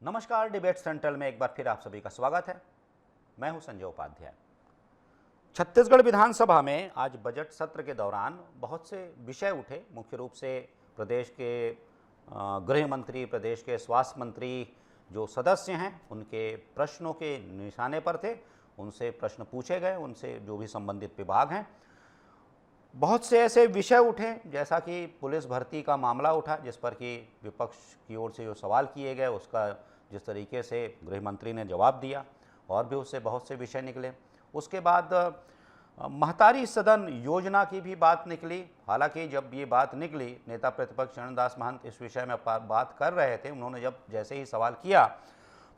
नमस्कार, debate central में एक बार फिर आप सभी का स्वागत है। मैं हूं संजय उपाध्याय। छत्तीसगढ़ विधानसभा में आज बजट सत्र के दौरान बहुत से विषय उठे। मुख्य रूप से प्रदेश के गृह मंत्री, प्रदेश के स्वास्थ्य मंत्री जो सदस्य हैं उनके प्रश्नों के निशाने पर थे। उनसे प्रश्न पूछे गए, उनसे जो भी संबंधित विभाग हैं। बहुत से ऐसे विषय उठे जैसा कि पुलिस भर्ती का मामला उठा, जिस पर कि विपक्ष की ओर से जो सवाल किए गए उसका जिस तरीके से गृह मंत्री ने जवाब दिया, और भी उससे बहुत से विषय निकले। उसके बाद महतारी सदन योजना की भी बात निकली। हालांकि जब ये बात निकली, नेता प्रतिपक्ष चरणदास महंत इस विषय में बात कर रहे थे। उन्होंने जब जैसे ही सवाल किया,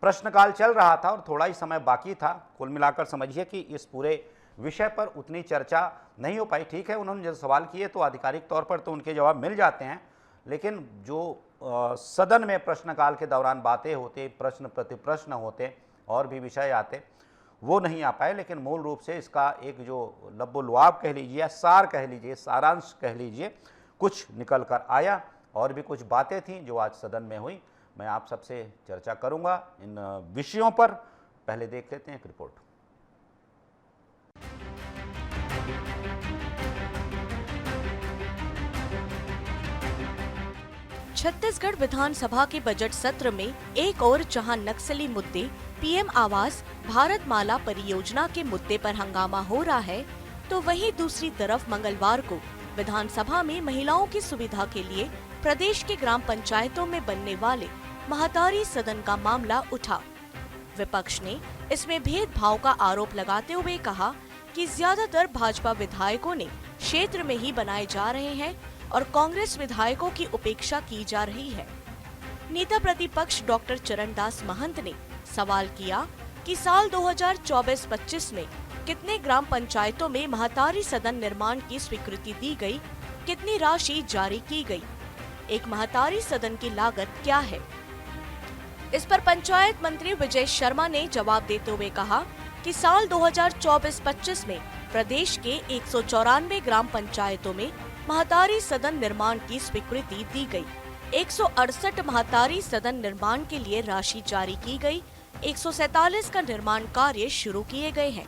प्रश्नकाल चल रहा था और थोड़ा ही समय बाकी था। कुल मिलाकर समझिए कि इस पूरे विषय पर उतनी चर्चा नहीं हो पाई। ठीक है, उन्होंने जब सवाल किए तो आधिकारिक तौर पर तो उनके जवाब मिल जाते हैं, लेकिन जो सदन में प्रश्नकाल के दौरान बातें होती, प्रश्न प्रतिप्रश्न होते और भी विषय आते, वो नहीं आ पाए। लेकिन मूल रूप से इसका एक जो लब्बो-लुआब कह लीजिए या सार कह लीजिए, सारांश कह लीजिए, कुछ निकल कर आया। और भी कुछ बातें थीं जो आज सदन में हुई। मैं आप सबसे चर्चा करूंगा इन विषयों पर। पहले देख लेते हैं एक रिपोर्ट। छत्तीसगढ़ विधानसभा के बजट सत्र में एक और जहां नक्सली मुद्दे, पीएम आवास, भारत माला परियोजना के मुद्दे पर हंगामा हो रहा है, तो वहीं दूसरी तरफ मंगलवार को विधानसभा में महिलाओं की सुविधा के लिए प्रदेश के ग्राम पंचायतों में बनने वाले महतारी सदन का मामला उठा। विपक्ष ने इसमें भेदभाव का आरोप लगाते हुए कहा कि ज्यादातर भाजपा विधायकों ने क्षेत्र में ही बनाए जा रहे हैं और कांग्रेस विधायकों की उपेक्षा की जा रही है। नेता प्रतिपक्ष डॉक्टर चरणदास महंत ने सवाल किया कि साल 2024-25 में कितने ग्राम पंचायतों में महतारी सदन निर्माण की स्वीकृति दी गई, कितनी राशि जारी की गई, एक महतारी सदन की लागत क्या है। इस पर पंचायत मंत्री विजय शर्मा ने जवाब देते हुए कहा कि साल 2024-25 में प्रदेश के 194 ग्राम पंचायतों में महतारी सदन निर्माण की स्वीकृति दी गई। 168 महतारी सदन निर्माण के लिए राशि जारी की गई। 147 का निर्माण कार्य शुरू किए गए हैं।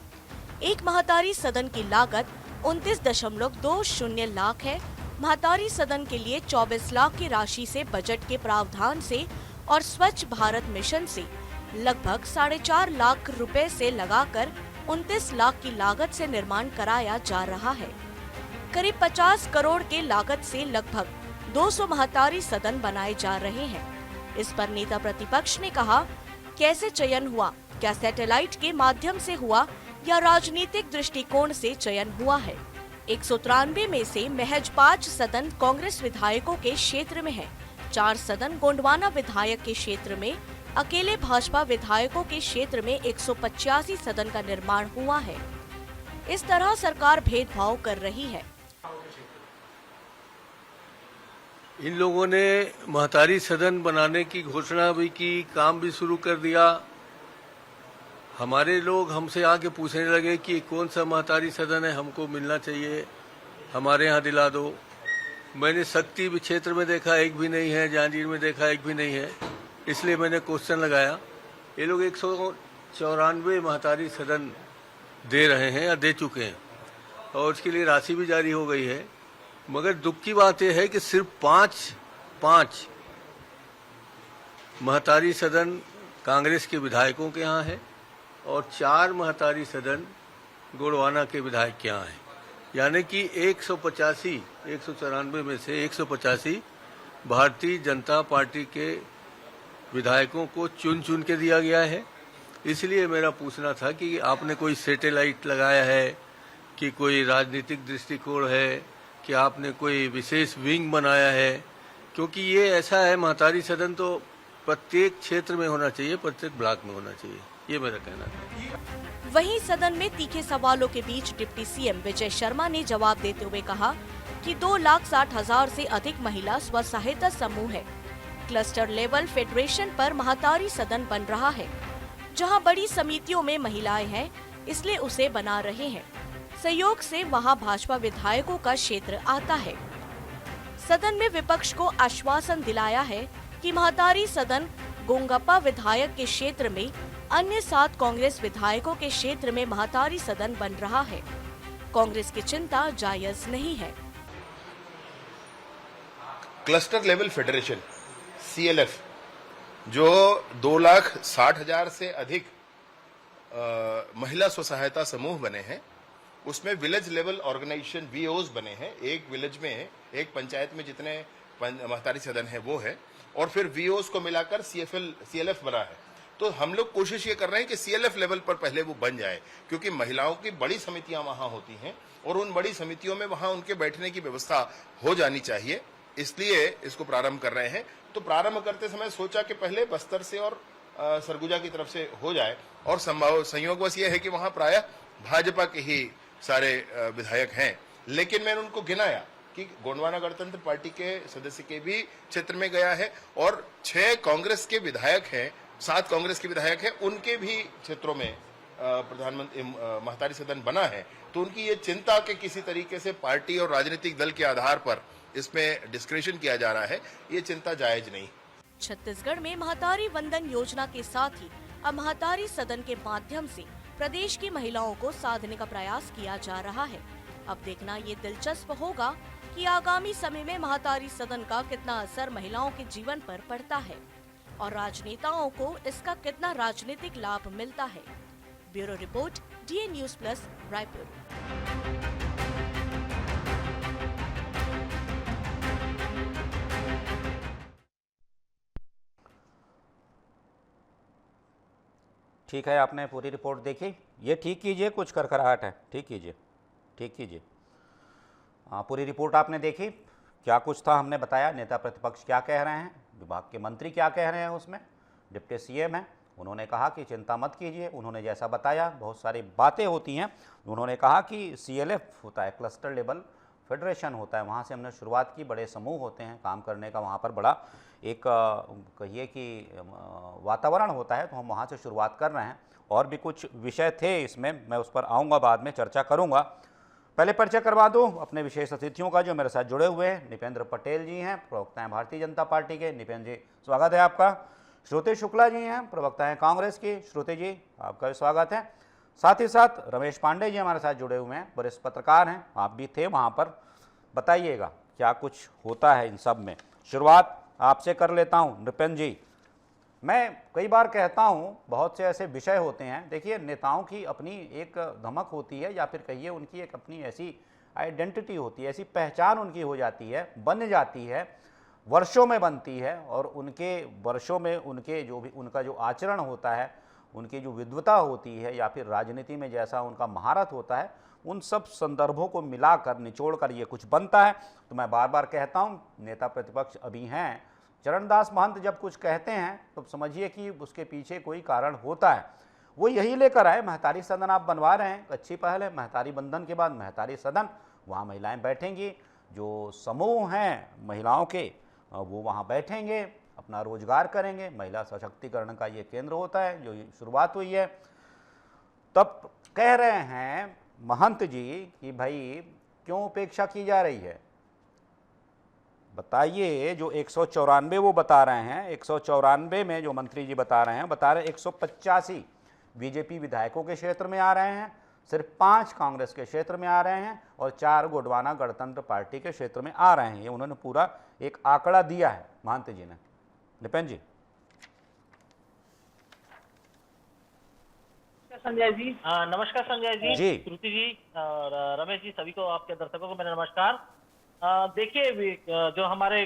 एक महतारी सदन की लागत 29.20 लाख है। महतारी सदन के लिए 24 लाख की राशि से बजट के प्रावधान से और स्वच्छ भारत मिशन से लगभग 4.5 लाख रुपए से लगाकर 29 लाख की लागत से निर्माण कराया जा रहा है। करीब 50 करोड़ के लागत से लगभग 200 महतारी सदन बनाए जा रहे हैं। इस पर नेता प्रतिपक्ष ने कहा, कैसे चयन हुआ? क्या सैटेलाइट के माध्यम से हुआ या राजनीतिक दृष्टिकोण से चयन हुआ है? 193 में से महज 5 सदन कांग्रेस विधायकों के क्षेत्र में है। 4 सदन गोंडवाना विधायक के क्षेत्र में, अकेले भाजपा विधायकों के क्षेत्र में 185 सदन का निर्माण हुआ है। इस तरह सरकार भेदभाव कर रही है। इन लोगों ने महतारी सदन बनाने की घोषणा भी की, काम भी शुरू कर दिया। हमारे लोग हमसे आके पूछने लगे कि कौन सा महतारी सदन है, हमको मिलना चाहिए, हमारे यहाँ दिला दो। मैंने शक्ति क्षेत्र में देखा, एक भी नहीं है। जांजगीर में देखा, एक भी नहीं है। इसलिए मैंने क्वेश्चन लगाया। ये लोग 194 महतारी सदन दे रहे हैं या दे चुके हैं, और उसके लिए राशि भी जारी हो गई है। मगर दुख की बात यह है कि सिर्फ पाँच महतारी सदन कांग्रेस के विधायकों के यहाँ है और 4 महतारी सदन गोंडवाना के विधायक के यहाँ है। यानी कि 194 में से 185 भारतीय जनता पार्टी के विधायकों को चुन चुन के दिया गया है। इसलिए मेरा पूछना था कि आपने कोई सैटेलाइट लगाया है, कि कोई राजनीतिक दृष्टिकोण है, कि आपने कोई विशेष विंग बनाया है? क्योंकि ये ऐसा है, महतारी सदन तो प्रत्येक क्षेत्र में होना चाहिए, प्रत्येक ब्लॉक में होना चाहिए। ये मेरा कहना था। वहीं सदन में तीखे सवालों के बीच डिप्टी सीएम विजय शर्मा ने जवाब देते हुए कहा कि 2,60,000 से अधिक महिला स्व सहायता समूह है। क्लस्टर लेवल फेडरेशन पर महतारी सदन बन रहा है। जहां बड़ी समितियों में महिलाएं हैं, इसलिए उसे बना रहे हैं। सहयोग से वहां भाजपा विधायकों का क्षेत्र आता है। सदन में विपक्ष को आश्वासन दिलाया है कि महतारी सदन गोंगप्पा विधायक के क्षेत्र में अन्य 7 कांग्रेस विधायकों के क्षेत्र में महतारी सदन बन रहा है। कांग्रेस की चिंता जायज नहीं है। क्लस्टर लेवल फेडरेशन CLF जो 2,60,000 से अधिक महिला स्व सहायता समूह बने हैं, उसमें विलेज लेवल ऑर्गेनाइजेशन VOs बने हैं। एक विलेज में, एक पंचायत में जितने महतारी सदन है वो है, और फिर VOs को मिलाकर CLF बना है। तो हम लोग कोशिश ये कर रहे हैं कि CLF लेवल पर पहले वो बन जाए, क्योंकि महिलाओं की बड़ी समितियां वहां होती हैं और उन बड़ी समितियों में वहां उनके बैठने की व्यवस्था हो जानी चाहिए, इसलिए इसको प्रारंभ कर रहे हैं। तो प्रारंभ करते समय सोचा कि पहले बस्तर से और सरगुजा की तरफ से हो जाए, और संयोगवश ये है कि वहां प्रायः भाजपा के ही सारे विधायक हैं। लेकिन मैंने उनको गिनाया कि गोंडवाना गणतंत्र पार्टी के सदस्य के भी क्षेत्र में गया है, और 6 कांग्रेस के विधायक हैं, 7 कांग्रेस के विधायक हैं, उनके भी क्षेत्रों में प्रधानमंत्री महतारी सदन बना है। तो उनकी ये चिंता कि किसी तरीके से पार्टी और राजनीतिक दल के आधार पर इसमें डिस्क्रिशन किया जा रहा है, ये चिंता जायज नहीं। छत्तीसगढ़ में महतारी वंदन योजना के साथ ही अब महतारी सदन के माध्यम से प्रदेश की महिलाओं को साधने का प्रयास किया जा रहा है। अब देखना ये दिलचस्प होगा कि आगामी समय में महतारी सदन का कितना असर महिलाओं के जीवन पर पड़ता है और राजनेताओं को इसका कितना राजनीतिक लाभ मिलता है। Bureau report, DN News Plus, Raipur. ठीक है, आपने पूरी रिपोर्ट देखी। ये ठीक कीजिए, कुछ खरखराहट है, ठीक कीजिए, ठीक कीजिए। पूरी रिपोर्ट आपने देखी, क्या कुछ था हमने बताया, नेता प्रतिपक्ष क्या कह रहे हैं, विभाग के मंत्री क्या कह रहे हैं, उसमें डिप्टी CM हैं, उन्होंने कहा कि चिंता मत कीजिए। उन्होंने जैसा बताया, बहुत सारी बातें होती हैं। उन्होंने कहा कि CLF होता है, क्लस्टर लेवल फेडरेशन होता है, वहाँ से हमने शुरुआत की, बड़े समूह होते हैं काम करने का, वहाँ पर बड़ा एक कहिए कि वातावरण होता है, तो हम वहाँ से शुरुआत कर रहे हैं। और भी कुछ विषय थे इसमें, मैं उस पर आऊँगा, बाद में चर्चा करूँगा। पहले परिचय करवा दूँ अपने विशेष अतिथियों का जो मेरे साथ जुड़े हुए हैं। निपेंद्र पटेल जी हैं, प्रवक्ता हैं भारतीय जनता पार्टी के। निपेंद्र जी, स्वागत है आपका। श्रुति शुक्ला जी हैं, प्रवक्ता हैं कांग्रेस की। श्रुति जी, आपका भी स्वागत है। साथ ही साथ रमेश पांडे जी हमारे साथ जुड़े हुए हैं, वरिष्ठ पत्रकार हैं, आप भी थे वहाँ पर। बताइएगा क्या कुछ होता है इन सब में। शुरुआत आपसे कर लेता हूँ नृपेंद्र जी। मैं कई बार कहता हूँ, बहुत से ऐसे विषय होते हैं, देखिए नेताओं की अपनी एक धमक होती है, या फिर कहिए उनकी एक अपनी ऐसी आइडेंटिटी होती है, ऐसी पहचान उनकी हो जाती है, बन जाती है, वर्षों में बनती है, और उनके वर्षों में उनके जो भी उनका जो आचरण होता है, उनकी जो विद्वता होती है, या फिर राजनीति में जैसा उनका महारत होता है, उन सब संदर्भों को मिलाकर निचोड़ कर ये कुछ बनता है। तो मैं बार बार कहता हूँ, नेता प्रतिपक्ष अभी हैं, चरणदास महंत जब कुछ कहते हैं तो समझिए कि उसके पीछे कोई कारण होता है। वो यही लेकर आए, महतारी सदन आप बनवा रहे हैं, अच्छी पहल है। महतारी बंधन के बाद महतारी सदन, वहाँ महिलाएं बैठेंगी, जो समूह हैं महिलाओं के वो वहाँ बैठेंगे, अपना रोजगार करेंगे। महिला सशक्तिकरण का ये केंद्र होता है, जो शुरुआत हुई है। तब कह रहे हैं महंत जी कि भाई क्यों उपेक्षा की जा रही है, बताइए। जो 194 वो बता रहे हैं, 194 में जो मंत्री जी बता रहे हैं, 185 बीजेपी विधायकों के क्षेत्र में आ रहे हैं, सिर्फ 5 कांग्रेस के क्षेत्र में आ रहे हैं, और 4 गोंडवाना गणतंत्र पार्टी के क्षेत्र में आ रहे हैं। ये उन्होंने पूरा एक आंकड़ा दिया है महंत जी ने। निपेंद्र जी। संजय जी, नमस्कार संजय जी, श्रुति जी और रमेश जी, सभी को, आपके दर्शकों को मेरा नमस्कार। देखिए, जो हमारे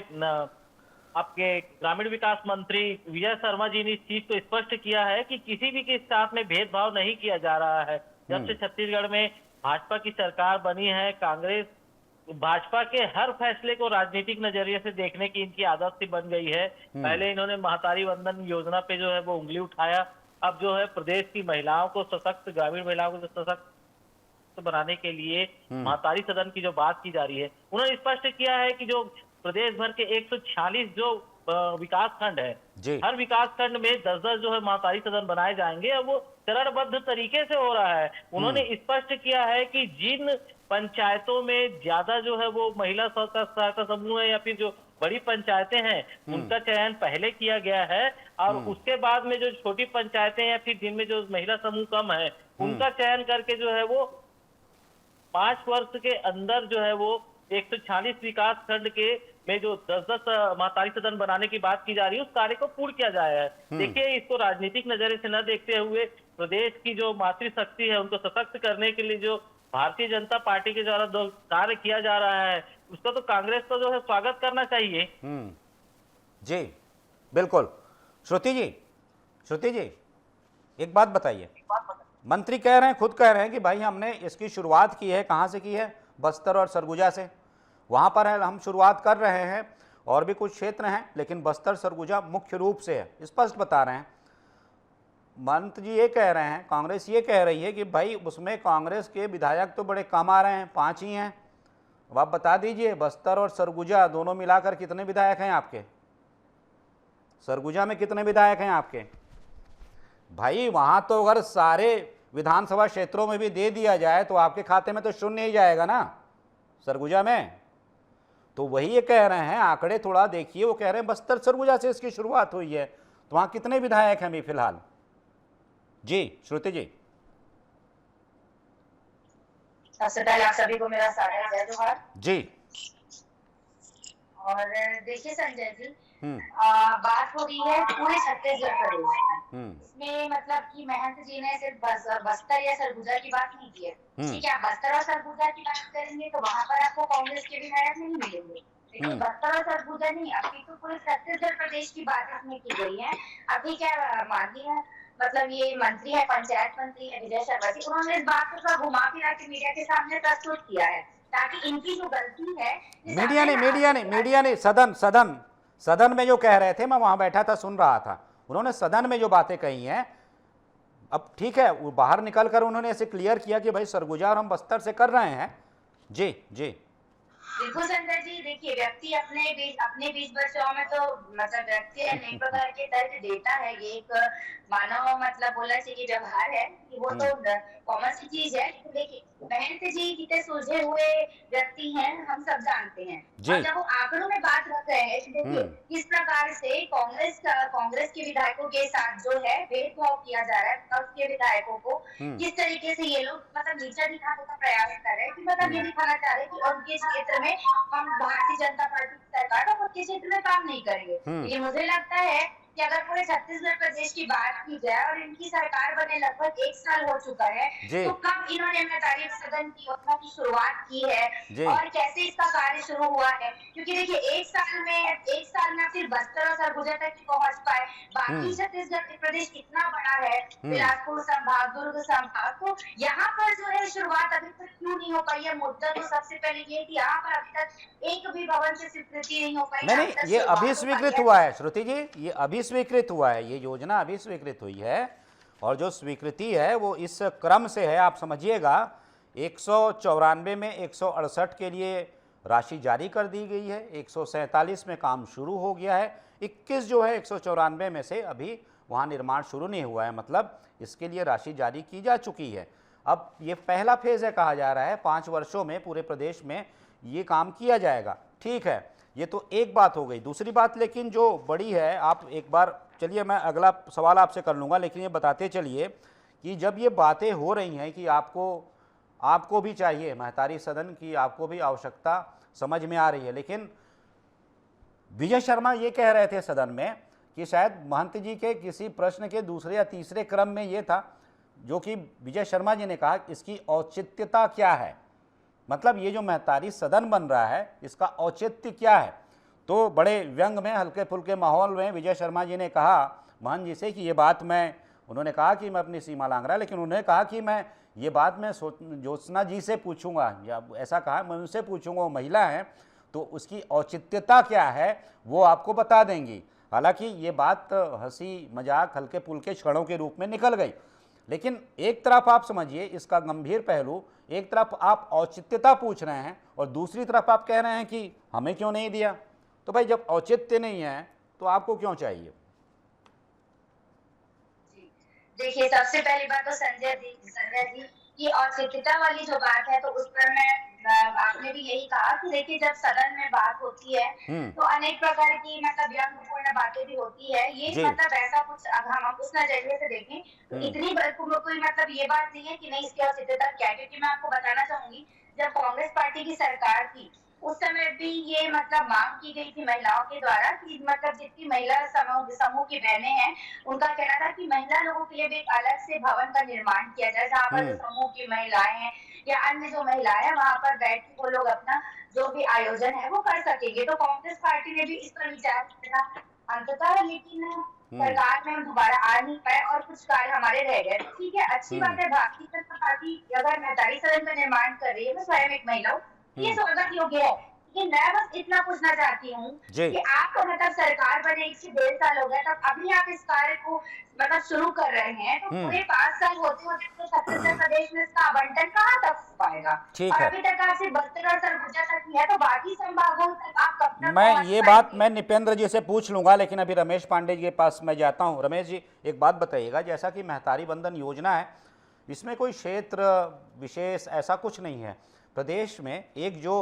आपके ग्रामीण विकास मंत्री विजय शर्मा जी ने इस चीज को स्पष्ट किया है कि किसी भी के साथ में भेदभाव नहीं किया जा रहा है। जब से छत्तीसगढ़ में भाजपा की सरकार बनी है, कांग्रेस भाजपा के हर फैसले को राजनीतिक नजरिए से देखने की इनकी आदत सी बन गई है। पहले इन्होंने महतारी वंदन योजना पे जो है वो उंगली उठाया, अब जो है प्रदेश की महिलाओं को सशक्त, ग्रामीण महिलाओं को सशक्त बनाने के लिए महतारी सदन की जो बात की जा रही है, उन्होंने स्पष्ट किया है कि जो प्रदेश भर के 146 जो विकास खंड है, हर विकास खंड में 10-10 जो है महतारी सदन बनाए जाएंगे। अब वो चरणबद्ध तरीके से हो रहा है। उन्होंने स्पष्ट किया है कि जिन पंचायतों में ज्यादा जो है वो महिला सहायता समूह है, या फिर जो बड़ी पंचायतें हैं उनका चयन पहले किया गया है, और उसके बाद में जो छोटी पंचायतें या फिर जिनमें जो महिला समूह कम है उनका चयन करके जो है वो 5 वर्ष के अंदर जो है वो 146 विकास खंड के में जो 10-10 महतारी सदन बनाने की बात की जा रही है उस कार्य को पूर्ण किया जाए है। देखिए, इसको राजनीतिक नजरिए से न देखते हुए प्रदेश की जो मातृशक्ति है उनको सशक्त करने के लिए जो भारतीय जनता पार्टी के द्वारा जो कार्य किया जा रहा है उसका तो कांग्रेस को जो है स्वागत करना चाहिए। जी बिल्कुल। श्रुति जी एक बात बताइए, मंत्री कह रहे हैं, खुद कह रहे हैं कि भाई हमने इसकी शुरुआत की है, कहाँ से की है? बस्तर और सरगुजा से। वहाँ पर है हम शुरुआत कर रहे हैं, और भी कुछ क्षेत्र हैं लेकिन बस्तर सरगुजा मुख्य रूप से है, स्पष्ट बता रहे हैं। मंत्री जी ये कह रहे हैं, कांग्रेस ये कह रही है कि भाई उसमें कांग्रेस के विधायक तो बड़े कम आ रहे हैं, 5 ही हैं। अब आप बता दीजिए बस्तर और सरगुजा दोनों मिलाकर कितने विधायक हैं आपके? सरगुजा में कितने विधायक हैं आपके? भाई वहाँ तो अगर सारे विधानसभा क्षेत्रों में भी दे दिया जाए तो आपके खाते में तो शून्य ही जाएगा ना सरगुजा में। तो वही ये कह रहे हैं, आंकड़े थोड़ा देखिए, वो कह रहे हैं बस्तर सरगुजा से इसकी शुरुआत हुई है, तो वहाँ कितने विधायक हैं अभी फिलहाल? जी श्रुति जी। सबसे पहले आप सभी को मेरा सादर जय जोहार जी। और देखिए संजय जी, बात हो रही है पूरे छत्तीसगढ़ प्रदेश में। इसमें मतलब कि महंत जी ने सिर्फ बस्तर या सरगुजा की बात नहीं की है। ठीक है, आप बस्तर और सरगुजा की बात करेंगे तो वहाँ पर आपको कांग्रेस के विधायक नहीं मिलेंगे, लेकिन बस्तर और सरगुजा नहीं, अभी तो पूरे छत्तीसगढ़ प्रदेश की बात इसमें की गई है। अभी क्या माननीय मतलब ये मंत्री है, पंचायत मंत्री है विजय शर्मा जी, उन्होंने इस बात को घुमा फिरा के मीडिया के सामने प्रस्तुत किया है ताकि इनकी जो गलती है मीडिया ने सदन में जो कह रहे थे, मैं वहां बैठा था सुन रहा था, उन्होंने सदन में जो बातें कही हैं, अब ठीक है वो बाहर निकल कर उन्होंने ऐसे क्लियर किया कि भाई सरगुजा और हम बस्तर से कर रहे हैं। जी जी बिल्कुल संजय जी, देखिए व्यक्ति अपने बीच बचाव में तो मतलब व्यक्ति अनेक प्रकार के तर्क देता है, ये एक मानव मतलब बोलना चाहिए व्यवहार है कि वो तो कॉमन सी चीज है। तो देखिए महंत जी कितने सुलझे हुए व्यक्ति हैं हम सब जानते हैं, और जब वो आंकड़ों में बात रख रहे हैं देखिए किस प्रकार से कांग्रेस के विधायकों के साथ जो है भेदभाव किया जा रहा है, तब के विधायकों को किस तरीके से ये लोग मतलब नीचा दिखाने का प्रयास कर रहे हैं कि मतलब ये दिखाना चाह रहे हैं कि उनके क्षेत्र में हम भारतीय जनता पार्टी की सरकार और उनके क्षेत्र में काम नहीं करेंगे। ये मुझे लगता है कि अगर पूरे छत्तीसगढ़ प्रदेश की बात की जाए और इनकी सरकार बने लगभग 1 साल हो चुका है, तो कब इन्होंने महतारी सदन की योजना की शुरुआत की है और कैसे इसका कार्य शुरू हुआ है? क्योंकि देखिए 1 साल में आप सिर्फ बस्तर और सरगुजा तक ही पहुंच पाए, बाकी छत्तीसगढ़ प्रदेश इतना बड़ा है, बिलासपुर संभाग, दुर्ग संभाग, तो यहाँ पर जो है शुरुआत अभी तक क्यों नहीं हो पाई है? मुद्दा तो सबसे पहले ये कि यहाँ पर अभी तक एक भी भवन की स्वीकृति नहीं हो पाई। नहीं, ये अभी स्वीकृत हुआ है श्रुति जी, ये अभी स्वीकृत हुआ है, ये योजना अभी स्वीकृत हुई है, और जो स्वीकृति है वो इस क्रम से है, आप समझिएगा 194 में 168 के लिए राशि जारी कर दी गई है, 147 में काम शुरू हो गया है, 21 जो है 194 में से अभी वहाँ निर्माण शुरू नहीं हुआ है, मतलब इसके लिए राशि जारी की जा चुकी है। अब ये पहला फेज है कहा जा रहा है, 5 वर्षों में पूरे प्रदेश में ये काम किया जाएगा। ठीक है, ये तो एक बात हो गई। दूसरी बात लेकिन जो बड़ी है, आप एक बार चलिए मैं अगला सवाल आपसे कर लूँगा, लेकिन ये बताते चलिए कि जब ये बातें हो रही हैं कि आपको भी चाहिए महतारी सदन की, आपको भी आवश्यकता समझ में आ रही है, लेकिन विजय शर्मा ये कह रहे थे सदन में कि शायद महंत जी के किसी प्रश्न के दूसरे या तीसरे क्रम में ये था, जो कि विजय शर्मा जी ने कहा इसकी औचित्यता क्या है, मतलब ये जो महतारी सदन बन रहा है इसका औचित्य क्या है। तो बड़े व्यंग में, हल्के फुल्के माहौल में विजय शर्मा जी ने कहा महंत जी से कि ये बात उन्होंने कहा कि मैं अपनी सीमा लांघ रहा, लेकिन उन्होंने कहा कि मैं ये बात मैं ज्योत्सना जी से पूछूंगा, या ऐसा कहा मैं उनसे पूछूंगा, वो महिला हैं तो उसकी औचित्यता क्या है वो आपको बता देंगी। हालांकि ये बात हंसी मजाक हल्के फुल्के क्षणों के रूप में निकल गई, लेकिन एक तरफ आप समझिए इसका गंभीर पहलू, एक तरफ आप औचित्यता पूछ रहे हैं और दूसरी तरफ आप कह रहे हैं कि हमें क्यों नहीं दिया। तो भाई जब औचित्य नहीं है तो आपको क्यों चाहिए? देखिए सबसे पहली बात तो संजय जी ये औचित्यता वाली जो बात है, तो उस पर आपने भी यही कहा कि देखिए जब सदन में बात होती है तो अनेक प्रकार की मतलब व्यंग्यपूर्ण बातें भी होती है। ये जी। मतलब ऐसा कुछ अगर हम उस नजरिए से देखें तो इतनी कोई मतलब ये बात नहीं है कि नहीं इसकी औचित्यता क्या है, क्योंकि मैं आपको बताना चाहूंगी जब कांग्रेस पार्टी की सरकार थी उस समय भी ये मतलब मांग की गई थी महिलाओं के द्वारा कि मतलब जितनी महिला समूह की बहनें हैं उनका कहना था कि महिला लोगों के लिए भी एक अलग से भवन का निर्माण किया जाए, जहाँ पर जो समूह की महिलाएं हैं या अन्य जो महिलाएं हैं वहां पर बैठ के वो लोग अपना जो भी आयोजन है वो कर सकेंगे। तो कांग्रेस पार्टी ने भी इस पर विचार किया अंततः, लेकिन सरकार में हम दोबारा आ नहीं पाए और कुछ कार्य हमारे रह गए। ठीक है, अच्छी बात है, भारतीय जनता पार्टी अगर 49 सदन का निर्माण कर रही है, मैं स्वयं एक महिला हूँ, ये स्वागत योग्य है। लेकिन मैं बस इतना पूछना चाहती हूँ कि आपको मतलब सरकार बने 1 से 1.5 साल हो गया, तब अभी आप इस कार्य को मतलब शुरू कर रहे हैं, तो पूरे 5 साल होते होते तो छत्तीसगढ़ प्रदेश में इसका आवंटन कहाँ तक हो पाएगा? और अभी तक आप सिर्फ बस्तर और सरगुजा तक ही है, तो बाकी संभागों तक आप कब तक मैं ये बात मैं निपेंद्र जी से पूछ लूंगा, लेकिन अभी रमेश पांडे जी के पास मैं जाता हूँ। रमेश जी, एक बात बताइएगा, जैसा कि महतारी बंधन योजना है, इसमें कोई क्षेत्र विशेष ऐसा कुछ नहीं है। प्रदेश में एक जो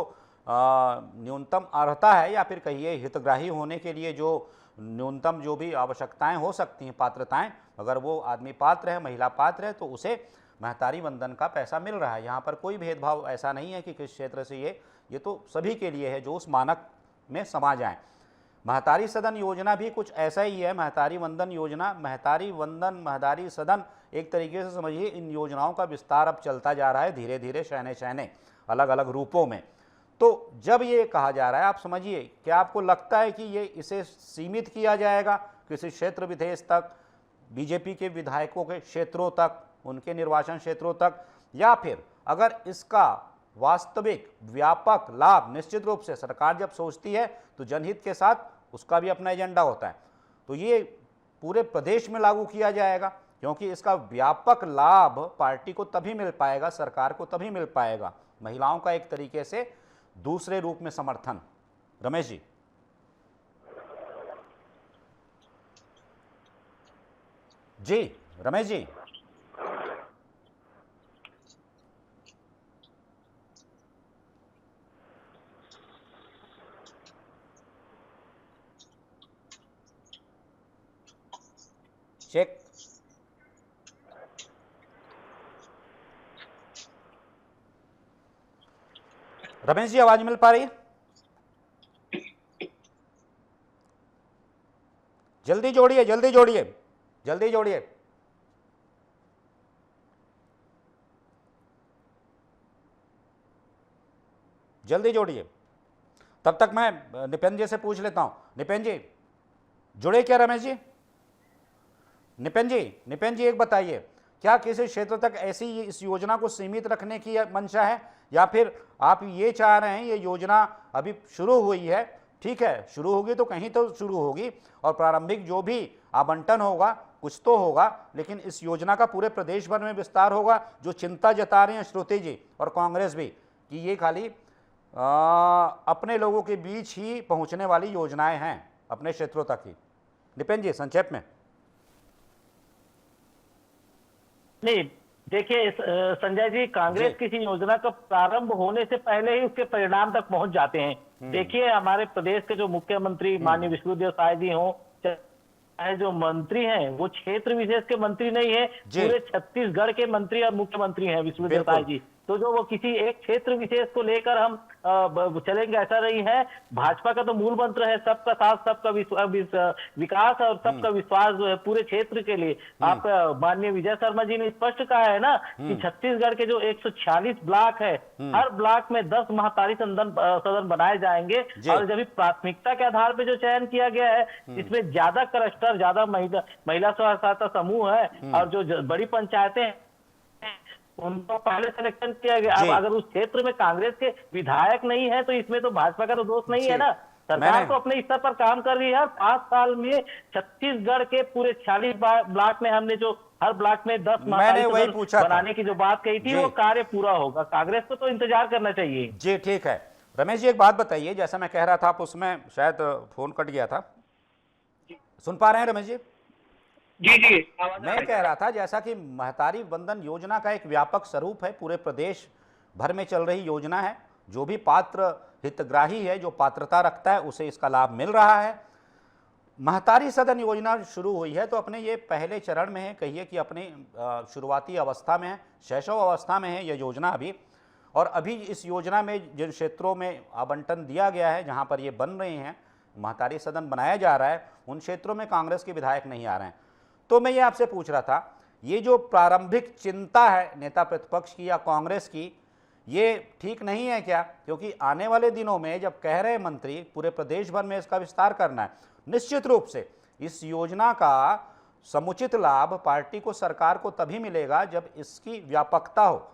न्यूनतम अर्हता है या फिर कहिए हितग्राही होने के लिए जो न्यूनतम जो भी आवश्यकताएं हो सकती हैं, पात्रताएं, अगर वो आदमी पात्र है, महिला पात्र है, तो उसे महतारी बंधन का पैसा मिल रहा है। यहाँ पर कोई भेदभाव ऐसा नहीं है कि किस क्षेत्र से ये तो सभी के लिए है जो उस मानक में समा जाएं। महतारी सदन योजना भी कुछ ऐसा ही है। महतारी वंदन योजना, महतारी वंदन, महतारी सदन, एक तरीके से समझिए इन योजनाओं का विस्तार अब चलता जा रहा है धीरे धीरे, शहने शहने, अलग अलग रूपों में। तो जब ये कहा जा रहा है, आप समझिए, क्या आपको लगता है कि ये इसे सीमित किया जाएगा किसी क्षेत्र विशेष तक, बीजेपी के विधायकों के क्षेत्रों तक, उनके निर्वाचन क्षेत्रों तक, या फिर अगर इसका वास्तविक व्यापक लाभ, निश्चित रूप से सरकार जब सोचती है तो जनहित के साथ उसका भी अपना एजेंडा होता है, तो ये पूरे प्रदेश में लागू किया जाएगा, क्योंकि इसका व्यापक लाभ पार्टी को तभी मिल पाएगा, सरकार को तभी मिल पाएगा, महिलाओं का एक तरीके से दूसरे रूप में समर्थन। रमेश जी। जी रमेश जी। चेक। रमेश जी, आवाज मिल पा रही है? जल्दी जोड़िए, जल्दी जोड़िए, जल्दी जोड़िए। जल्दी जोड़िए। तब तक मैं निपेंद्र जी से पूछ लेता हूं। निपेंद्र जी जुड़े क्या? रमेश जी, निपेंद्र जी एक बताइए, क्या किसी क्षेत्र तक ऐसी इस योजना को सीमित रखने की मंशा है, या फिर आप ये चाह रहे हैं ये योजना अभी शुरू हुई है, ठीक है, शुरू होगी तो कहीं तो शुरू होगी और प्रारंभिक जो भी आवंटन होगा कुछ तो होगा, लेकिन इस योजना का पूरे प्रदेश भर में विस्तार होगा? जो चिंता जता रहे हैं श्रुति जी और कांग्रेस भी कि ये खाली अपने लोगों के बीच ही पहुंचने वाली योजनाएं हैं, अपने क्षेत्रों तक ही। निपेंद्र जी संक्षेप में। नहीं, देखिए संजय जी, कांग्रेस किसी योजना का प्रारंभ होने से पहले ही उसके परिणाम तक पहुंच जाते हैं। देखिए हमारे प्रदेश के जो मुख्यमंत्री माननीय विष्णुदेव साय जी हों, चाहे जो मंत्री हैं वो क्षेत्र विशेष के मंत्री नहीं है, पूरे छत्तीसगढ़ के मंत्री और मुख्यमंत्री हैं विष्णुदेव साय जी। तो जो वो किसी एक क्षेत्र विशेष को लेकर हम चलेंगे ऐसा नहीं है। भाजपा का तो मूल मंत्र है सबका साथ, सबका विकास और सबका विश्वास जो है पूरे क्षेत्र के लिए। आप माननीय विजय शर्मा जी ने स्पष्ट कहा है ना कि छत्तीसगढ़ के जो 146 ब्लॉक है, हर ब्लॉक में 10 महतारी सदन बनाए जाएंगे। और जब प्राथमिकता के आधार पर जो चयन किया गया है, इसमें ज्यादा क्लस्टर, ज्यादा महिला स्व सहायता समूह है और जो बड़ी पंचायतें उनको पहले सिलेक्शन किया गया। अब अगर उस क्षेत्र में कांग्रेस के विधायक नहीं है तो इसमें तो भाजपा का तो दोष नहीं है ना। सरकार तो अपने स्तर पर काम कर रही है। 5 साल में छत्तीसगढ़ के पूरे 46 ब्लॉक में हमने जो हर ब्लॉक में 10 बनाने की जो बात कही थी वो कार्य पूरा होगा। कांग्रेस को तो इंतजार करना चाहिए। जी ठीक है। रमेश जी एक बात बताइए, जैसा मैं कह रहा था आप उसमें शायद फोन कट गया था, सुन पा रहे हैं रमेश जी? जी जी, आवाज आ मैं रही कह है। रहा था जैसा कि महतारी वंदन योजना का एक व्यापक स्वरूप है, पूरे प्रदेश भर में चल रही योजना है, जो भी पात्र हितग्राही है, जो पात्रता रखता है, उसे इसका लाभ मिल रहा है। महतारी सदन योजना शुरू हुई है तो अपने ये पहले चरण में है, कहिए कि अपने शुरुआती अवस्था में है, शैशव अवस्था में है ये योजना अभी। और अभी इस योजना में जिन क्षेत्रों में आवंटन दिया गया है, जहां पर ये बन रहे हैं, महतारी सदन बनाया जा रहा है, उन क्षेत्रों में कांग्रेस के विधायक नहीं आ रहे हैं। तो मैं ये आपसे पूछ रहा था, ये जो प्रारंभिक चिंता है नेता प्रतिपक्ष की या कांग्रेस की, ये ठीक नहीं है क्या? क्योंकि आने वाले दिनों में जब कह रहे मंत्री पूरे प्रदेश भर में इसका विस्तार करना है, निश्चित रूप से इस योजना का समुचित लाभ पार्टी को, सरकार को तभी मिलेगा जब इसकी व्यापकता हो,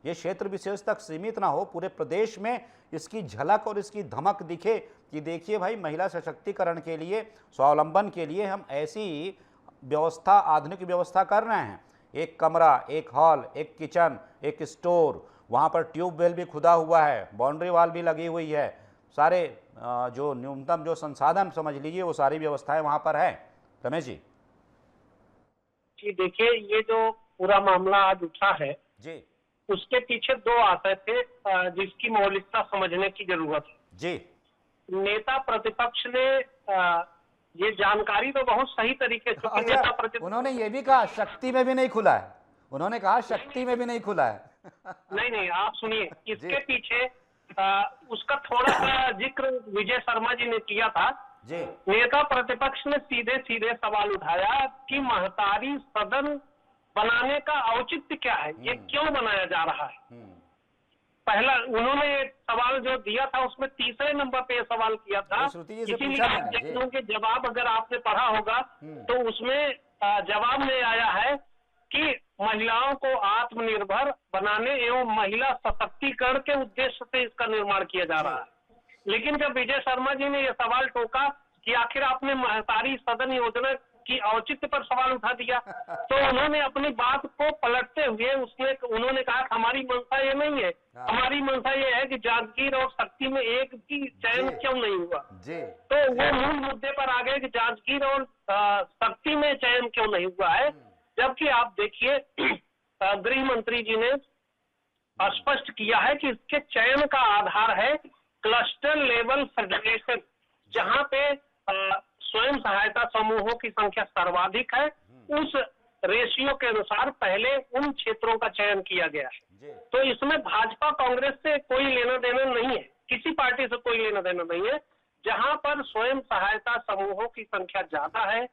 ये क्षेत्र विशेष तक सीमित ना हो, पूरे प्रदेश में इसकी झलक और इसकी धमक दिखे कि देखिए भाई, महिला सशक्तिकरण के लिए, स्वावलंबन के लिए हम ऐसी व्यवस्था, आधुनिक व्यवस्था कर रहे हैं। एक कमरा, एक हॉल, एक किचन, एक स्टोर, वहाँ पर ट्यूबवेल भी खुदा हुआ है, बाउंड्री वॉल भी लगी हुई है, सारे जो न्यूनतम जो संसाधन समझ लीजिए वो सारी व्यवस्थाएं वहाँ पर है। रमेश जी। जी देखिए, ये जो पूरा मामला आज उठा है, जी उसके पीछे दो आशय थे जिसकी मौलिकता समझने की जरूरत है। जी नेता प्रतिपक्ष ने ये जानकारी तो बहुत सही तरीके से, क्योंकि नेता अच्छा, प्रतिपक्ष उन्होंने ये भी कहा शक्ति में भी नहीं खुला है, उन्होंने कहा शक्ति में भी नहीं खुला है। नहीं, आप सुनिए, जी। इसके पीछे उसका थोड़ा सा जिक्र विजय शर्मा जी ने किया था। जी नेता प्रतिपक्ष ने सीधे सीधे सवाल उठाया कि महतारी सदन बनाने का औचित्य क्या है, ये क्यों बनाया जा रहा है। पहला उन्होंने सवाल जो दिया था उसमें तीसरे नंबर पे सवाल किया था, श्रुति जी से इसीलिए पूछा मैंने, जी। उनके जवाब अगर आपने पढ़ा होगा तो उसमें जवाब में आया है कि महिलाओं को आत्मनिर्भर बनाने एवं महिला सशक्तिकरण के उद्देश्य से इसका निर्माण किया जा रहा है। लेकिन जब विजय शर्मा जी ने यह सवाल टोका कि आखिर आपने महतारी सदन योजना की औचित्य पर सवाल उठा दिया, तो उन्होंने अपनी बात को पलटते हुए उन्होंने कहा कि हमारी मंशा ये नहीं है, हमारी मंशा ये है कि जागीर और शक्ति में एक भी चयन क्यों नहीं हुआ। जी तो वो मूल मुद्दे पर आ गए कि जागीर और शक्ति में चयन क्यों नहीं हुआ है। जबकि आप देखिए, गृह मंत्री जी ने स्पष्ट किया है कि इसके चयन का आधार है क्लस्टर लेवल फेडरेशन, जहां पे स्वयं सहायता समूहों की संख्या सर्वाधिक है, उस रेशियो के अनुसार पहले उन क्षेत्रों का चयन किया गया है। तो इसमें भाजपा कांग्रेस से कोई लेना देना नहीं है, किसी पार्टी से कोई लेना देना नहीं है। जहां पर स्वयं सहायता समूहों की संख्या ज्यादा है,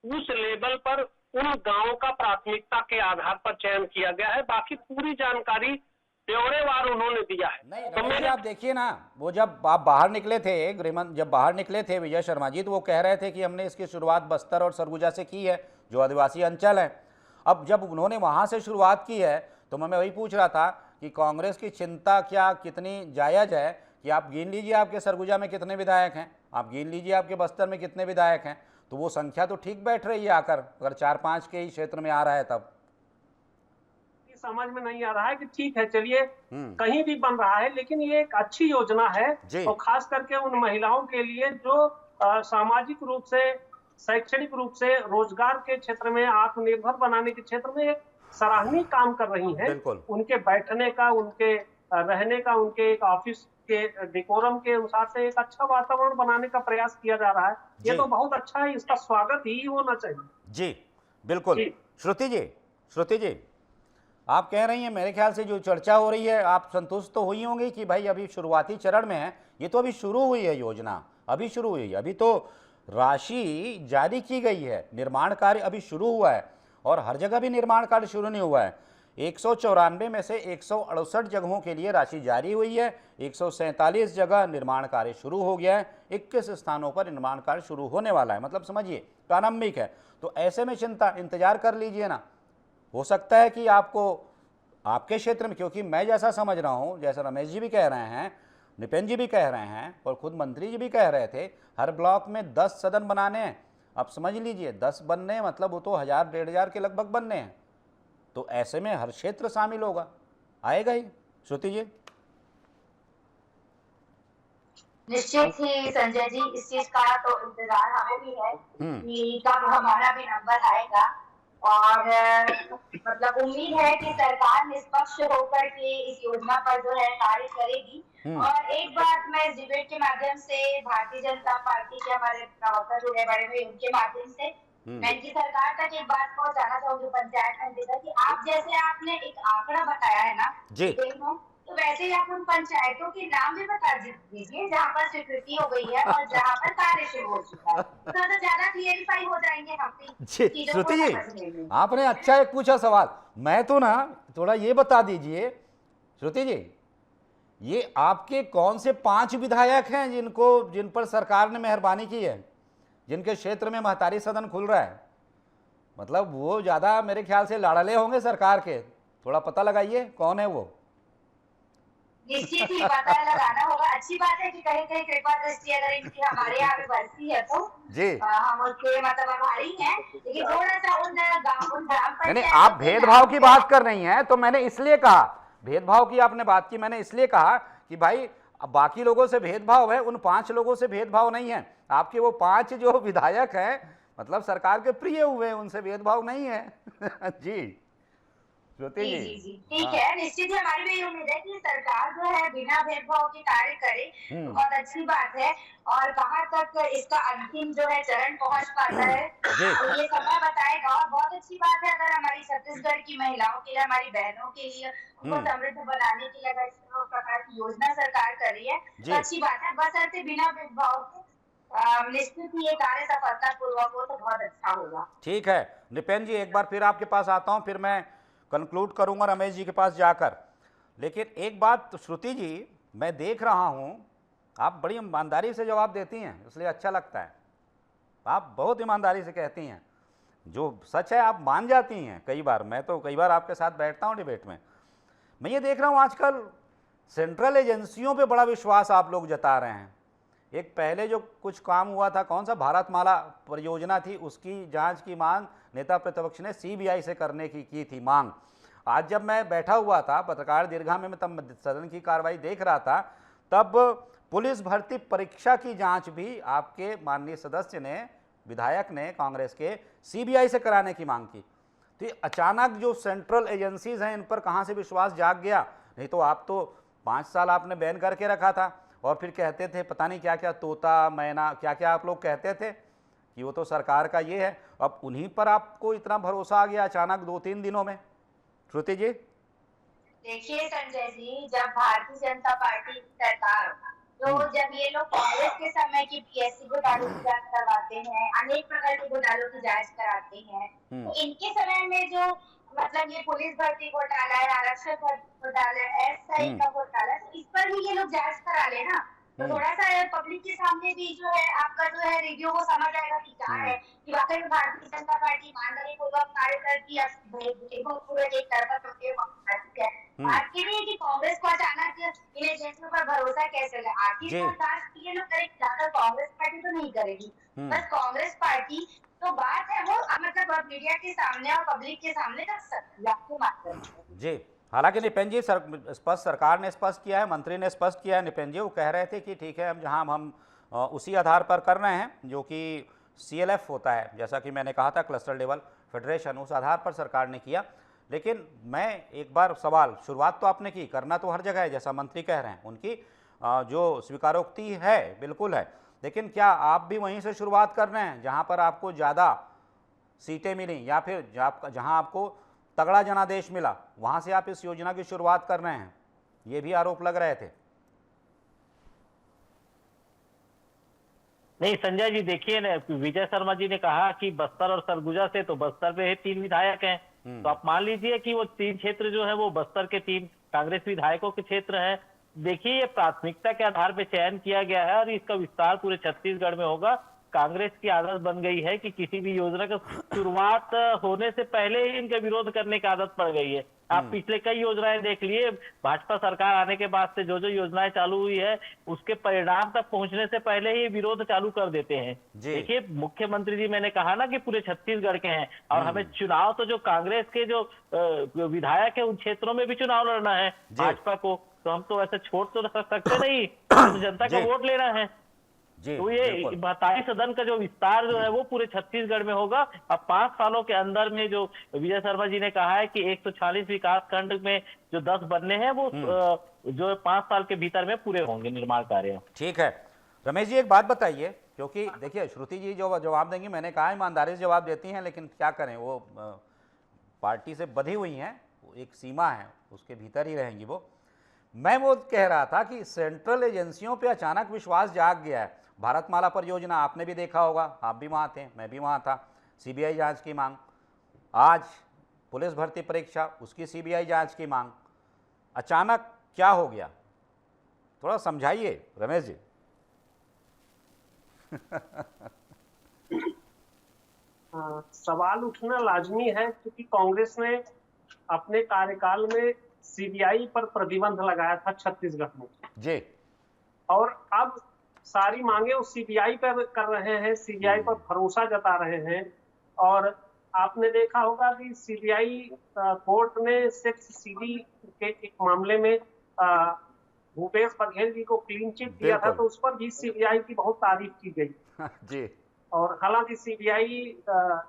उस लेवल पर उन गांवों का प्राथमिकता के आधार पर चयन किया गया है। बाकी पूरी जानकारी ब्यौरेवार उन्होंने दिया है। नहीं, तो रमेश जी, आप देखिए ना, वो जब आप बाहर निकले थे, गृहमंत्री जब बाहर निकले थे विजय शर्मा जी, तो वो कह रहे थे कि हमने इसकी शुरुआत बस्तर और सरगुजा से की है, जो आदिवासी अंचल है। अब जब उन्होंने वहां से शुरुआत की है, तो मैं वही पूछ रहा था कि कांग्रेस की चिंता क्या कितनी जायज है कि आप गिन लीजिए आपके सरगुजा में कितने विधायक हैं, आप गिन लीजिए आपके बस्तर में कितने विधायक हैं, तो वो संख्या तो ठीक बैठ रही है आकर, अगर 4-5 के ही क्षेत्र में आ रहा है तब। समझ में नहीं आ रहा है कि ठीक है, चलिए कहीं भी बन रहा है, लेकिन ये एक अच्छी योजना है, और खास करके उन महिलाओं के लिए जो सामाजिक रूप से, शैक्षणिक रूप से, रोजगार के क्षेत्र में, आत्मनिर्भर बनाने के क्षेत्र में एक सराहनीय काम कर रही हैं। उनके बैठने का, उनके रहने का, उनके एक ऑफिस के डेकोरम के अनुसार से एक अच्छा वातावरण बनाने का प्रयास किया जा रहा है। ये तो बहुत अच्छा है, इसका स्वागत ही होना चाहिए। जी बिल्कुल। श्रुति जी, आप कह रही हैं, मेरे ख्याल से जो चर्चा हो रही है, आप संतुष्ट तो हुई होंगी कि भाई अभी शुरुआती चरण में है, ये तो अभी शुरू हुई है योजना, अभी शुरू हुई है, अभी तो राशि जारी की गई है, निर्माण कार्य अभी शुरू हुआ है, और हर जगह भी निर्माण कार्य शुरू नहीं हुआ है। 194 में से 168 जगहों के लिए राशि जारी हुई है, 147 जगह निर्माण कार्य शुरू हो गया है, 21 स्थानों पर निर्माण कार्य शुरू होने वाला है, मतलब समझिए प्रारंभिक है। तो ऐसे में चिंता, इंतजार कर लीजिए ना, हो सकता है कि आपको आपके क्षेत्र में, क्योंकि मैं जैसा समझ रहा हूं, जैसा रमेश जी भी कह रहे हैं, निपेन जी भी कह रहे हैं, और खुद मंत्री जी भी कह रहे थे, हर ब्लॉक में 10 सदन बनाने हैं। अब समझ लीजिए 10 बनने मतलब वो तो 1000-1500 के लगभग बनने हैं, तो ऐसे में हर क्षेत्र शामिल होगा, आएगा ही। श्रुति जी। निश्चित ही संजय जी, इस चीज का तो इंतजार हमें भी है कि कब हमारा भी नंबर आएगा। और मतलब उम्मीद है कि सरकार निष्पक्ष होकर के इस योजना पर जो है कार्य करेगी। और एक बात मैं इस डिबेट के माध्यम से भारतीय जनता पार्टी के हमारे प्रवक्ता जो है बड़े भाई, उनके माध्यम से मैं इनकी सरकार तक एक बात पहुंचाना चाहूंगी पंचायत मंत्री तक, कि आप जैसे आपने एक आंकड़ा बताया है ना जी, तो वैसे ही आप उन पंचायतों के नाम भी बता दीजिए जहाँ पर स्वीकृति हो गई है और जहाँ पर कार्य शुरू हो चुका है, तो ज्यादा क्लियरिफाई हो जाएंगे हम भी जी। चीजों को श्रुति जी, समझने में। आपने अच्छा एक पूछा सवाल, मैं तो ना थोड़ा ये बता दीजिए श्रुति जी, ये आपके कौन से 5 विधायक हैं जिन पर सरकार ने मेहरबानी की है, जिनके क्षेत्र में महतारी सदन खुल रहा है? मतलब वो ज्यादा मेरे ख्याल से लाड़ले होंगे सरकार के, थोड़ा पता लगाइए कौन है वो। निश्चित ही पता लगाना होगा। अच्छी बात है कि कहीं कहीं कृपा दृष्टि अगर इनकी हमारे यहाँ पे बरसी है तो जी, हम उसके मतलब आभारी हैं, लेकिन थोड़ा सा उन ग्राम नहीं, आप भेदभाव की बात कर रही हैं तो मैंने इसलिए कहा, भेदभाव की आपने बात की, मैंने इसलिए कहा कि भाई बाकी लोगों से भेदभाव है, उन 5 लोगों से भेदभाव नहीं है। आपके वो 5 जो विधायक हैं मतलब सरकार के प्रिय हुए, उनसे भेदभाव नहीं है। जी श्रुति जी जी, ठीक है। निश्चित ही हमारी भी उम्मीद है कि सरकार जो है बिना भेदभाव के कार्य करे, तो बहुत अच्छी बात है। और कहाँ तक इसका अंतिम जो है चरण पहुंच पाता है तो ये समय बताएगा। और बहुत अच्छी बात है अगर हमारी छत्तीसगढ़ की महिलाओं के लिए, हमारी बहनों के लिए, उनको समृद्ध बनाने के लिए अगर इस प्रकार की योजना सरकार कर रही है तो अच्छी बात है, बशर्ते बिना भेदभाव के। निश्चित ही ये कार्य सफलता पूर्वक हो तो बहुत अच्छा होगा। ठीक है निपेन जी, एक बार फिर आपके पास आता हूं, फिर मैं कंक्लूड करूंगा रमेश जी के पास जाकर। लेकिन एक बात तो श्रुति जी, मैं देख रहा हूं आप बड़ी ईमानदारी से जवाब देती हैं, इसलिए अच्छा लगता है। आप बहुत ईमानदारी से कहती हैं, जो सच है आप मान जाती हैं कई बार। मैं तो कई बार आपके साथ बैठता हूं डिबेट में, मैं ये देख रहा हूं आजकल सेंट्रल एजेंसियों पे बड़ा विश्वास आप लोग जता रहे हैं। एक पहले जो कुछ काम हुआ था, कौन सा भारतमाला परियोजना थी, उसकी जांच की मांग नेता प्रतिपक्ष ने सीबीआई से करने की थी मांग। आज जब मैं बैठा हुआ था पत्रकार दीर्घा में, मैं तब सदन की कार्रवाई देख रहा था, तब पुलिस भर्ती परीक्षा की जांच भी आपके माननीय सदस्य ने, विधायक ने कांग्रेस के, सीबीआई से कराने की मांग की। तो ये अचानक जो सेंट्रल एजेंसीज हैं इन पर कहाँ से विश्वास जाग गया? नहीं तो आप तो 5 साल आपने बैन करके रखा था और फिर कहते थे पता नहीं क्या क्या, तोता मैना क्या क्या आप लोग कहते थे कि वो तो सरकार का ये है। अब उन्हीं पर आपको इतना भरोसा आ गया अचानक 2-3 दिनों में? श्रुति जी देखिए संजय जी, जब भारतीय जनता पार्टी की सरकार, तो जब ये लोग कांग्रेस के समय की पीएससी घोटालों की जांच करवाते हैं, अनेक प्रकार के घोटालों की जांच कराते हैं, तो इनके समय में जो मतलब ये पुलिस भर्ती घोटाला है, आरक्षक घोटाला है, एसआई का घोटाला, तो इस पर भी ये लोग जांच करा ले ना, तो थोड़ा सा पब्लिक के सामने भी जो है आपका जो है रिव्यू को समझ आएगा कि क्या है, कि वाकई में भारतीय जनता पार्टी ईमानदारी पूर्वक कार्य करती है, पूरे एक तरफा है। आखिर ये कि कांग्रेस को अचानक इन एजेंसियों पर भरोसा कैसे लगा? आखिर ये लोग करेंगे, ज्यादा कांग्रेस पार्टी तो नहीं करेगी, बस कांग्रेस पार्टी तो बात है वो मतलब मीडिया के सामने और पब्लिक के सामने रख सकती है आपके माध्यम से। जी, हालांकि निपेन जी स्पष्ट सरकार ने स्पष्ट किया है, मंत्री ने स्पष्ट किया है। निपेन जी वो कह रहे थे कि ठीक है, हम जहां हम उसी आधार पर कर रहे हैं जो कि CLF होता है, जैसा कि मैंने कहा था क्लस्टर लेवल फेडरेशन, उस आधार पर सरकार ने किया। लेकिन मैं एक बार सवाल, शुरुआत तो आपने की, करना तो हर जगह है जैसा मंत्री कह रहे हैं, उनकी जो स्वीकारोक्ति है बिल्कुल है, लेकिन क्या आप भी वहीं से शुरुआत कर रहे हैं जहां पर आपको ज़्यादा सीटें मिली, या फिर जहां आपको तगड़ा जनादेश मिला वहां से आप इस योजना की शुरुआत कर रहे हैं? ये भी आरोप लग रहे थे। नहीं संजय जी, देखिए ना, विजय शर्मा जी ने कहा कि बस्तर और सरगुजा से, तो बस्तर पे 3 विधायक हैं, तो आप मान लीजिए कि वो 3 क्षेत्र जो है वो बस्तर के 3 कांग्रेस विधायकों के क्षेत्र हैं। देखिए ये प्राथमिकता के आधार पर चयन किया गया है और इसका विस्तार पूरे छत्तीसगढ़ में होगा। कांग्रेस की आदत बन गई है कि किसी भी योजना का शुरुआत होने से पहले ही इनका विरोध करने की आदत पड़ गई है। आप पिछले कई योजनाएं देख लिए, भाजपा सरकार आने के बाद से जो जो योजनाएं चालू हुई है उसके परिणाम तक पहुंचने से पहले ही विरोध चालू कर देते हैं। देखिए मुख्यमंत्री जी, मैंने कहा ना कि पूरे छत्तीसगढ़ के हैं और हमें चुनाव तो जो कांग्रेस के जो विधायक है उन क्षेत्रों में भी चुनाव लड़ना है भाजपा को, तो हम तो ऐसे छोड़ तो सकते नहीं, तो जनता का जी। वोट लेना है। जी तो ये बिल्कुल। 42 सदन का जो विस्तार जो है वो पूरे छत्तीसगढ़ में होगा। अब 5 सालों के अंदर में जो विजय शर्मा जी ने कहा है कि 140 विकास खंड में जो 10 बनने हैं वो जो 5 साल के भीतर में पूरे होंगे निर्माण कार्य। ठीक है रमेश जी, एक बात बताइए, क्योंकि देखिए श्रुति जी जो जवाब देंगी, मैंने कहा ईमानदारी से जवाब देती हैं, लेकिन क्या करें, वो पार्टी से बधी हुई हैं, एक सीमा है, उसके भीतर ही रहेंगी वो। मैं वो कह रहा था कि सेंट्रल एजेंसियों पे अचानक विश्वास जाग गया है। भारतमाला परियोजना आपने भी देखा होगा, आप भी वहाँ थे, मैं भी वहाँ था, सीबीआई जांच की मांग। आज पुलिस भर्ती परीक्षा, उसकी सीबीआई जांच की मांग। अचानक क्या हो गया, थोड़ा समझाइए रमेश जी। सवाल उठना लाजमी है, क्योंकि कांग्रेस ने अपने कार्यकाल में सीबीआई पर प्रतिबंध लगाया था छत्तीसगढ़ में जी। और अब सारी मांगे उस सीबीआई पर कर रहे हैं, सीबीआई पर भरोसा जता रहे हैं। और आपने देखा होगा कि सीबीआई कोर्ट ने सेक्स सीडी के एक मामले में भूपेश बघेल जी को क्लीन चिट दिया था, बिल्कुल। तो उस पर भी सीबीआई की बहुत तारीफ की गई। जी। और हालांकि सीबीआई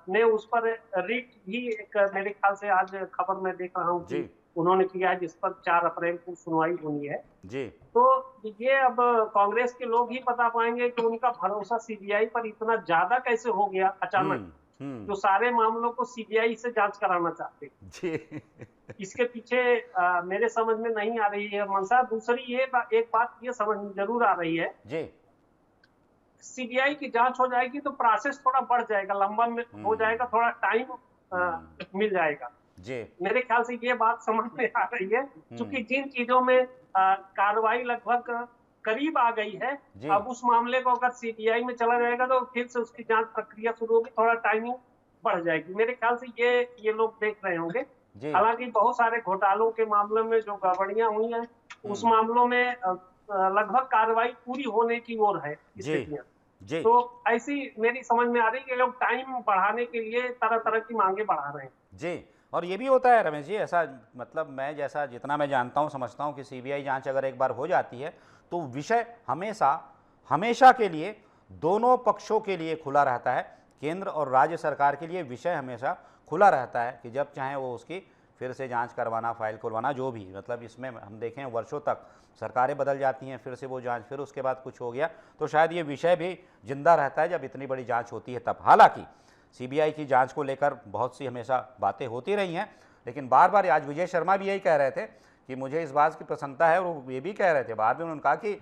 ने उस पर रिट भी एक, मेरे ख्याल से आज खबर में देख रहा हूँ कि जी। उन्होंने किया है, जिस पर 4 अप्रैल को सुनवाई होनी है। जी। तो ये अब कांग्रेस के लोग ही बता पाएंगे कि उनका भरोसा सीबीआई पर इतना ज्यादा कैसे हो गया अचानक, जो सारे मामलों को सीबीआई से जांच कराना चाहते। जी। इसके पीछे मेरे समझ में नहीं आ रही है मंशा। दूसरी एक बात ये समझ में जरूर आ रही है जी। सीबीआई की जांच हो जाएगी तो प्रोसेस थोड़ा बढ़ जाएगा, लंबा हो जाएगा, थोड़ा टाइम मिल जाएगा। जी। मेरे ख्याल से ये बात समझ में आ रही है, क्योंकि जिन चीजों में कार्रवाई लगभग करीब आ गई है, अब उस मामले को अगर सीबीआई में चला जाएगा तो फिर से उसकी जांच प्रक्रिया शुरू होगी, थोड़ा टाइमिंग बढ़ जाएगी। मेरे ख्याल से ये लोग देख रहे होंगे। हालांकि बहुत सारे घोटालों के मामलों में जो गड़बड़ियां हुई हैं, उस मामलों में लगभग कार्रवाई पूरी होने की ओर है स्थितियां। तो ऐसी मेरी समझ में आ रही है कि लोग टाइम बढ़ाने के लिए तरह तरह की मांगे बढ़ा रहे हैं। जी। और ये भी होता है रमेश जी, ऐसा मतलब मैं जैसा जितना मैं जानता हूँ समझता हूँ कि सीबीआई जांच अगर एक बार हो जाती है तो विषय हमेशा के लिए दोनों पक्षों के लिए खुला रहता है। केंद्र और राज्य सरकार के लिए विषय हमेशा खुला रहता है कि जब चाहे वो उसकी फिर से जांच करवाना, फाइल खुलवाना, जो भी, मतलब इसमें हम देखें वर्षों तक सरकारें बदल जाती हैं, फिर से वो जांच, फिर उसके बाद कुछ हो गया, तो शायद ये विषय भी जिंदा रहता है जब इतनी बड़ी जांच होती है तब। हालांकि सीबीआई की जांच को लेकर बहुत सी हमेशा बातें होती रही हैं, लेकिन बार बार आज विजय शर्मा भी यही कह रहे थे कि मुझे इस बात की प्रसन्नता है, और वो ये भी कह रहे थे बाद में उन्होंने कहा कि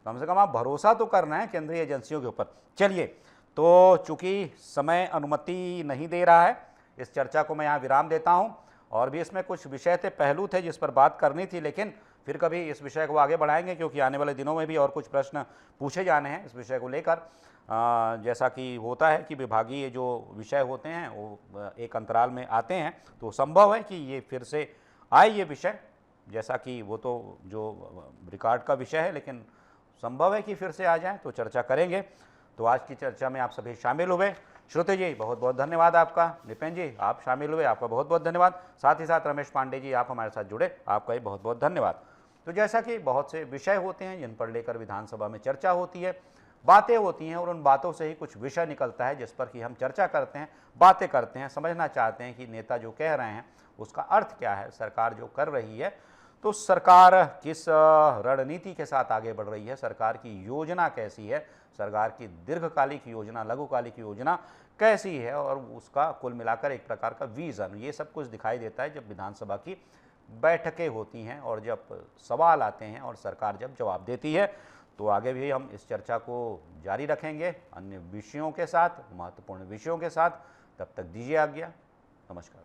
कम से कम आप भरोसा तो करना है केंद्रीय एजेंसियों के ऊपर। चलिए, तो चूंकि समय अनुमति नहीं दे रहा है, इस चर्चा को मैं यहाँ विराम देता हूँ। और भी इसमें कुछ विषय थे, पहलू थे जिस पर बात करनी थी, लेकिन फिर कभी इस विषय को आगे बढ़ाएंगे, क्योंकि आने वाले दिनों में भी और कुछ प्रश्न पूछे जाने हैं इस विषय को लेकर। जैसा कि होता है कि विभागीय जो विषय होते हैं वो एक अंतराल में आते हैं, तो संभव है कि ये फिर से आए ये विषय, जैसा कि वो तो जो रिकॉर्ड का विषय है, लेकिन संभव है कि फिर से आ जाए, तो चर्चा करेंगे। तो आज की चर्चा में आप सभी शामिल हुए। श्रुति जी बहुत बहुत धन्यवाद आपका, निपेन जी आप शामिल हुए, आपका बहुत बहुत धन्यवाद, साथ ही साथ रमेश पांडे जी आप हमारे साथ जुड़े, आपका भी बहुत बहुत धन्यवाद। तो जैसा कि बहुत से विषय होते हैं जिन पर लेकर विधानसभा में चर्चा होती है, बातें होती हैं, और उन बातों से ही कुछ विषय निकलता है जिस पर कि हम चर्चा करते हैं, बातें करते हैं, समझना चाहते हैं कि नेता जो कह रहे हैं उसका अर्थ क्या है, सरकार जो कर रही है तो सरकार किस रणनीति के साथ आगे बढ़ रही है, सरकार की योजना कैसी है, सरकार की दीर्घकालिक योजना, लघुकालिक योजना कैसी है, और उसका कुल मिलाकर एक प्रकार का विजन, ये सब कुछ दिखाई देता है जब विधानसभा की बैठकें होती हैं और जब सवाल आते हैं और सरकार जब जवाब देती है। तो आगे भी हम इस चर्चा को जारी रखेंगे अन्य विषयों के साथ, महत्वपूर्ण विषयों के साथ। तब तक दीजिए आज्ञा, नमस्कार।